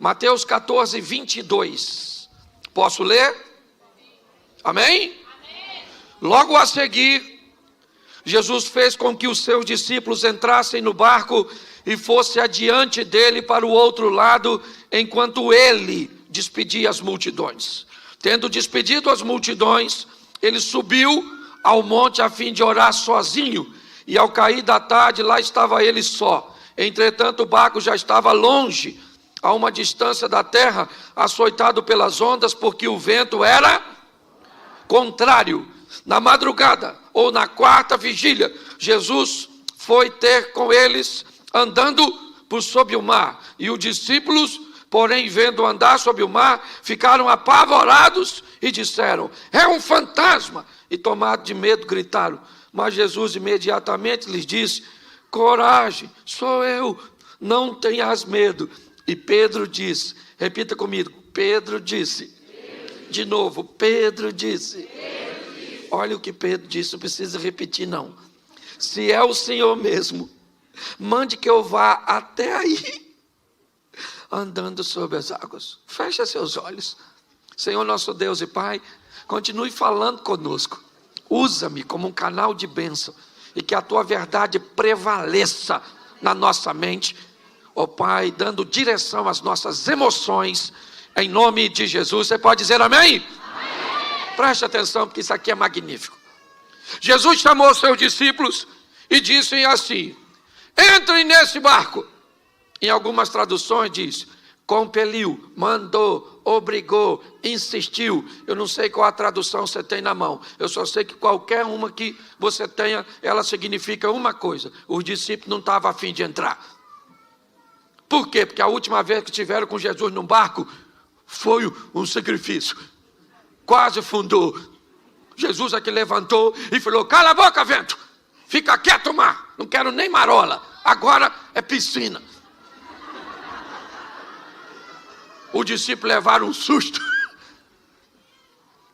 Mateus 14, 22. Posso ler? Amém? Amém. Logo a seguir, Jesus fez com que os seus discípulos entrassem no barco e fosse adiante dele para o outro lado, enquanto ele despedia as multidões. Tendo despedido as multidões, ele subiu ao monte a fim de orar sozinho, e ao cair da tarde lá estava ele só. Entretanto o barco já estava longe, a uma distância da terra, açoitado pelas ondas, porque o vento era contrário. Na madrugada, ou na quarta vigília, Jesus foi ter com eles, andando por sob o mar. E os discípulos, porém, vendo andar sobre o mar, ficaram apavorados e disseram: é um fantasma! E tomados de medo, gritaram. Mas Jesus imediatamente lhes disse: coragem, sou eu, não tenhas medo. E Pedro disse, repita comigo, Pedro disse. De novo, Pedro disse. Olha o que Pedro disse, não precisa repetir não. Se é o Senhor mesmo, mande que eu vá até aí, andando sobre as águas. Feche seus olhos. Senhor nosso Deus e Pai, continue falando conosco. Usa-me como um canal de bênção, e que a tua verdade prevaleça na nossa mente, ó Pai, dando direção às nossas emoções, em nome de Jesus. Você pode dizer amém? Preste atenção, porque isso aqui é magnífico. Jesus chamou os seus discípulos e disse assim: entrem nesse barco. Em algumas traduções diz, compeliu, mandou, obrigou, insistiu. Eu não sei qual a tradução você tem na mão. Eu só sei que qualquer uma que você tenha, ela significa uma coisa: os discípulos não estavam a fim de entrar. Por quê? Porque a última vez que estiveram com Jesus no barco foi um sacrifício. Quase fundou. Jesus aqui levantou e falou: cala a boca, vento, fica quieto, mar, não quero nem marola, agora é piscina. Os discípulos levaram um susto.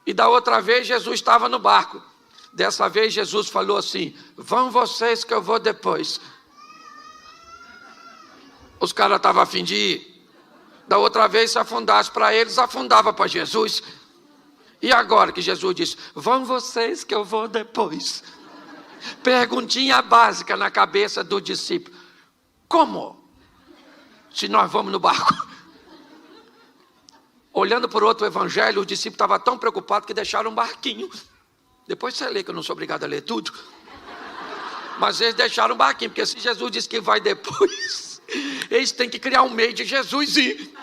E da outra vez Jesus estava no barco. Dessa vez Jesus falou assim: vão vocês que eu vou depois. Os caras estavam a fim de ir. Da outra vez, se afundasse para eles, afundava para Jesus. E agora que Jesus disse: vão vocês que eu vou depois. Perguntinha básica na cabeça do discípulo: como? Se nós vamos no barco? Olhando por outro evangelho, os discípulos estavam tão preocupados que deixaram um barquinho. Depois você lê, que eu não sou obrigado a ler tudo. Mas eles deixaram um barquinho, porque se Jesus disse que vai depois, eles têm que criar um meio de Jesus ir.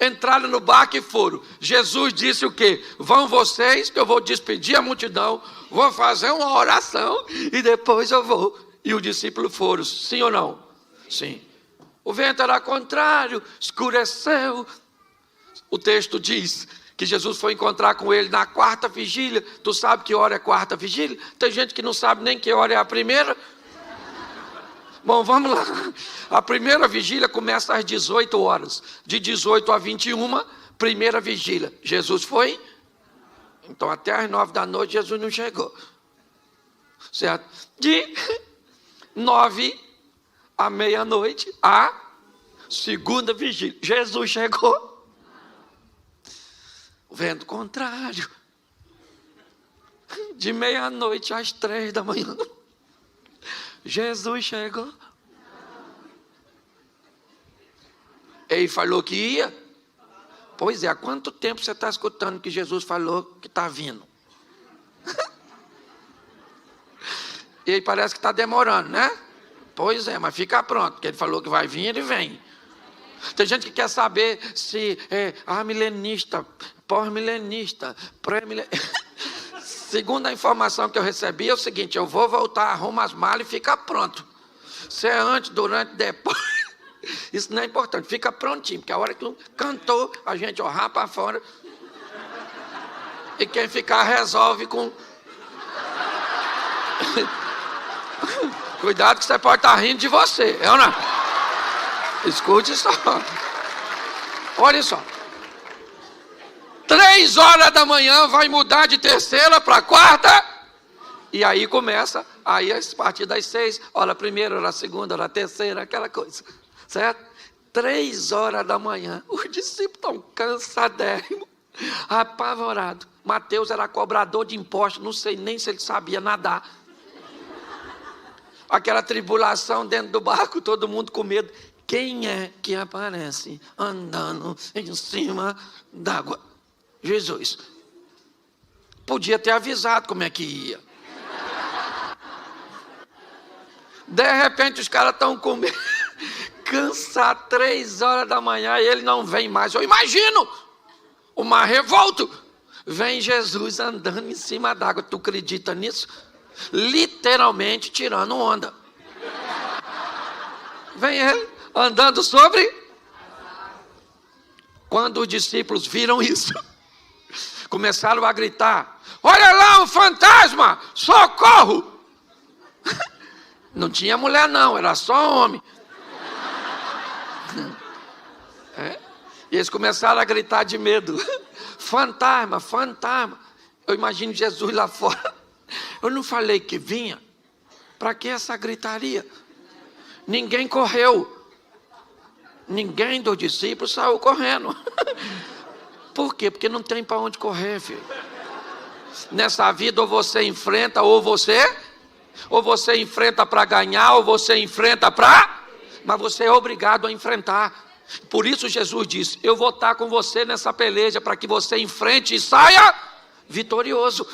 Entraram no barco e foram. Jesus disse o quê? Vão vocês, que eu vou despedir a multidão, vou fazer uma oração e depois eu vou. E os discípulos foram, sim ou não? Sim. O vento era contrário, escureceu. O texto diz que Jesus foi encontrar com ele na quarta vigília. Tu sabe que hora é quarta vigília? Tem gente que não sabe nem que hora é a primeira. Bom, vamos lá. A primeira vigília começa às 18 horas. De 18 a 21, primeira vigília. Jesus foi? Então até às 9 da noite Jesus não chegou. Certo? De 9 à meia-noite, a segunda vigília. Jesus chegou. O vento contrário. De meia-noite às 3 da manhã. Jesus chegou. Ele falou que ia. Pois é, há quanto tempo você está escutando que Jesus falou que está vindo? E aí parece que está demorando, né? Pois é, mas fica pronto, porque ele falou que vai vir, ele vem. Tem gente que quer saber se é milenista, pós-milenista, pré-milenista. Segundo a informação que eu recebi é o seguinte: eu vou voltar, arrumo as malas e fica pronto. Se é antes, durante, depois, isso não é importante, fica prontinho, porque a hora que cantou, a gente rapa fora. E quem ficar resolve com... Cuidado que você pode estar rindo de você, eu não. Escute só. Olha só. 3 horas da manhã vai mudar de terceira para quarta. E aí começa, aí a partir das 6, hora a primeira, hora a segunda, hora a terceira, aquela coisa. Certo? 3h da manhã. Os discípulos estão cansadérrimos, apavorados. Mateus era cobrador de impostos, não sei nem se ele sabia nadar. Aquela tribulação dentro do barco, todo mundo com medo. Quem é que aparece andando em cima d'água? Jesus. Podia ter avisado como é que ia. De repente os caras estão com medo, cansados, 3h da manhã, e ele não vem mais. Eu imagino uma revolta. Vem Jesus andando em cima d'água. Tu acredita nisso? Literalmente tirando onda. Vem ele andando sobre. Quando os discípulos viram isso, começaram a gritar: olha lá um fantasma, socorro! Não tinha mulher não, era só homem. E eles começaram a gritar de medo: fantasma, fantasma. Eu imagino Jesus lá fora. Eu não falei que vinha? Para que essa gritaria? Ninguém correu. Ninguém dos discípulos saiu correndo. Por quê? Porque não tem para onde correr, filho. Nessa vida ou você enfrenta ou você enfrenta para ganhar, ou você enfrenta para... Mas você é obrigado a enfrentar. Por isso Jesus disse: eu vou estar com você nessa peleja, para que você enfrente e saia vitorioso.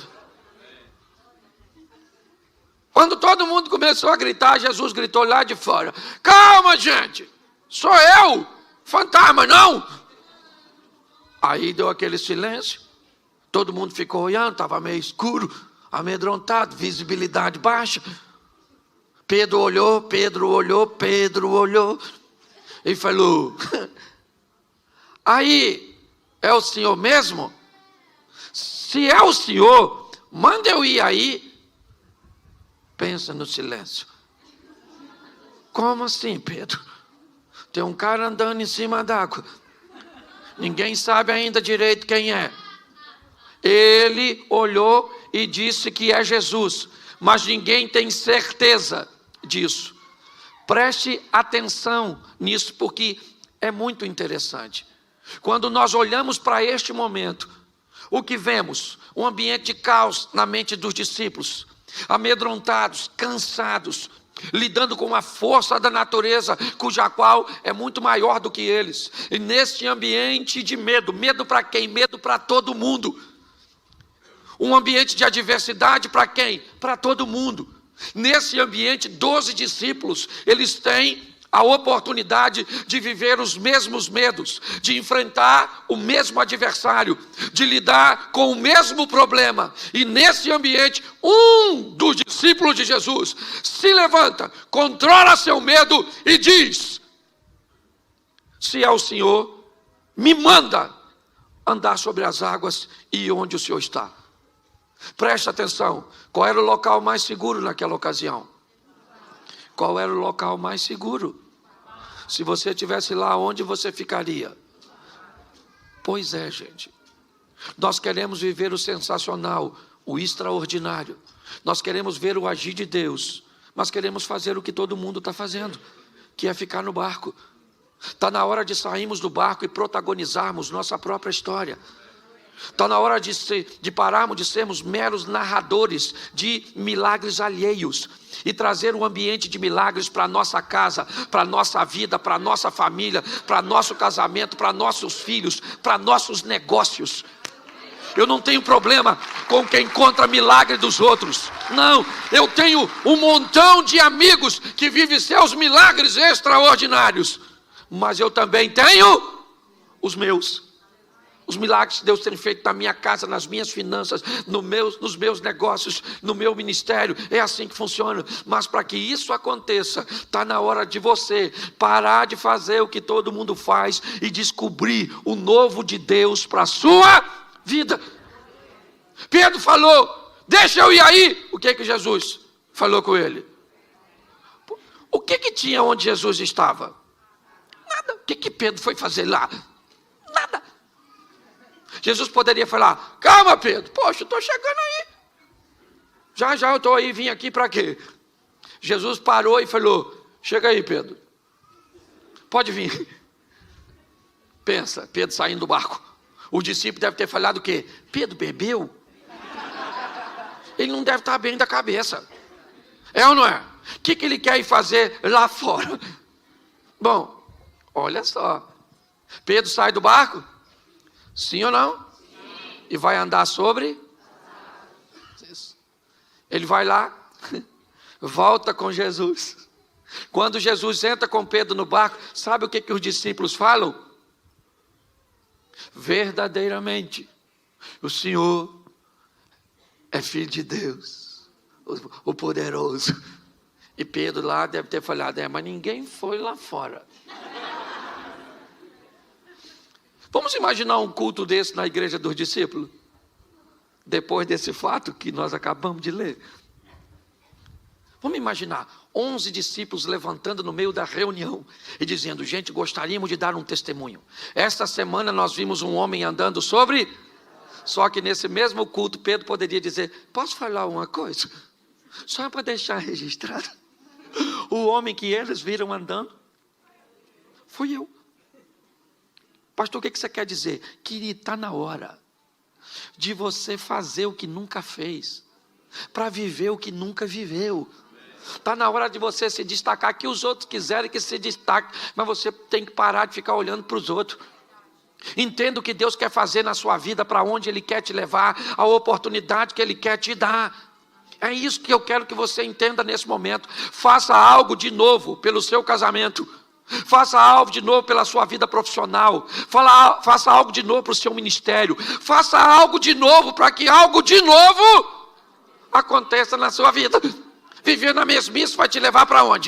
Quando todo mundo começou a gritar, Jesus gritou lá de fora: calma, gente, sou eu, fantasma não. Aí deu aquele silêncio, todo mundo ficou olhando, estava meio escuro, amedrontado, visibilidade baixa. Pedro olhou e falou: aí, é o senhor mesmo? Se é o senhor, manda eu ir aí. Pensa no silêncio. Como assim, Pedro? Tem um cara andando em cima d'água. Ninguém sabe ainda direito quem é. Ele olhou e disse que é Jesus, mas ninguém tem certeza disso. Preste atenção nisso, porque é muito interessante. Quando nós olhamos para este momento, o que vemos? Um ambiente de caos na mente dos discípulos, amedrontados, cansados, lidando com uma força da natureza, cuja qual é muito maior do que eles. E nesse ambiente de medo, medo para quem? Medo para todo mundo. Um ambiente de adversidade para quem? Para todo mundo. Nesse ambiente, 12 discípulos, eles têm a oportunidade de viver os mesmos medos, de enfrentar o mesmo adversário, de lidar com o mesmo problema. E nesse ambiente, um dos discípulos de Jesus se levanta, controla seu medo e diz: se é o Senhor, me manda andar sobre as águas e ir onde o Senhor está. Preste atenção, qual era o local mais seguro naquela ocasião? Qual era o local mais seguro? Se você estivesse lá, onde você ficaria? Pois é, gente. Nós queremos viver o sensacional, o extraordinário. Nós queremos ver o agir de Deus, mas queremos fazer o que todo mundo está fazendo, que é ficar no barco. Está na hora de sairmos do barco e protagonizarmos nossa própria história. Está na hora de pararmos de sermos meros narradores de milagres alheios e trazer um ambiente de milagres para a nossa casa, para a nossa vida, para a nossa família, para nosso casamento, para nossos filhos, para nossos negócios. Eu não tenho problema com quem encontra milagre dos outros. Não, eu tenho um montão de amigos que vivem seus milagres extraordinários. Mas eu também tenho os meus. Os milagres que Deus tem feito na minha casa, nas minhas finanças, nos meus negócios, no meu ministério, é assim que funciona. Mas para que isso aconteça, está na hora de você parar de fazer o que todo mundo faz e descobrir o novo de Deus para a sua vida. Pedro falou: deixa eu ir aí. O que Jesus falou com ele? O que tinha onde Jesus estava? Nada. O que Pedro foi fazer lá? Nada. Jesus poderia falar: calma, Pedro, poxa, eu estou chegando aí. Já eu estou aí, vim aqui para quê? Jesus parou e falou: chega aí, Pedro, pode vir. Pensa, Pedro saindo do barco. O discípulo deve ter falado o quê? Pedro bebeu? Ele não deve estar bem da cabeça. É ou não é? O que ele quer ir fazer lá fora? Bom, olha só. Pedro sai do barco? Sim ou não? Sim. E vai andar sobre? Isso. Ele vai lá, volta com Jesus. Quando Jesus entra com Pedro no barco, sabe o que os discípulos falam? Verdadeiramente, o Senhor é Filho de Deus, o poderoso. E Pedro lá deve ter falado, mas ninguém foi lá fora. Vamos imaginar um culto desse na igreja dos discípulos? Depois desse fato que nós acabamos de ler. Vamos imaginar 11 discípulos levantando no meio da reunião e dizendo, gente, gostaríamos de dar um testemunho. Esta semana nós vimos um homem andando sobre... Só que nesse mesmo culto, Pedro poderia dizer, posso falar uma coisa? Só para deixar registrado. O homem que eles viram andando, fui eu. Pastor, o que você quer dizer? Que está na hora de você fazer o que nunca fez, para viver o que nunca viveu. Está na hora de você se destacar, que os outros quiserem que se destaque, mas você tem que parar de ficar olhando para os outros. Entenda o que Deus quer fazer na sua vida, para onde Ele quer te levar, a oportunidade que Ele quer te dar. É isso que eu quero que você entenda nesse momento. Faça algo de novo pelo seu casamento. Faça algo de novo pela sua vida profissional. Faça algo de novo para o seu ministério. Faça algo de novo para que algo de novo aconteça na sua vida. Viver na mesmice vai te levar para onde?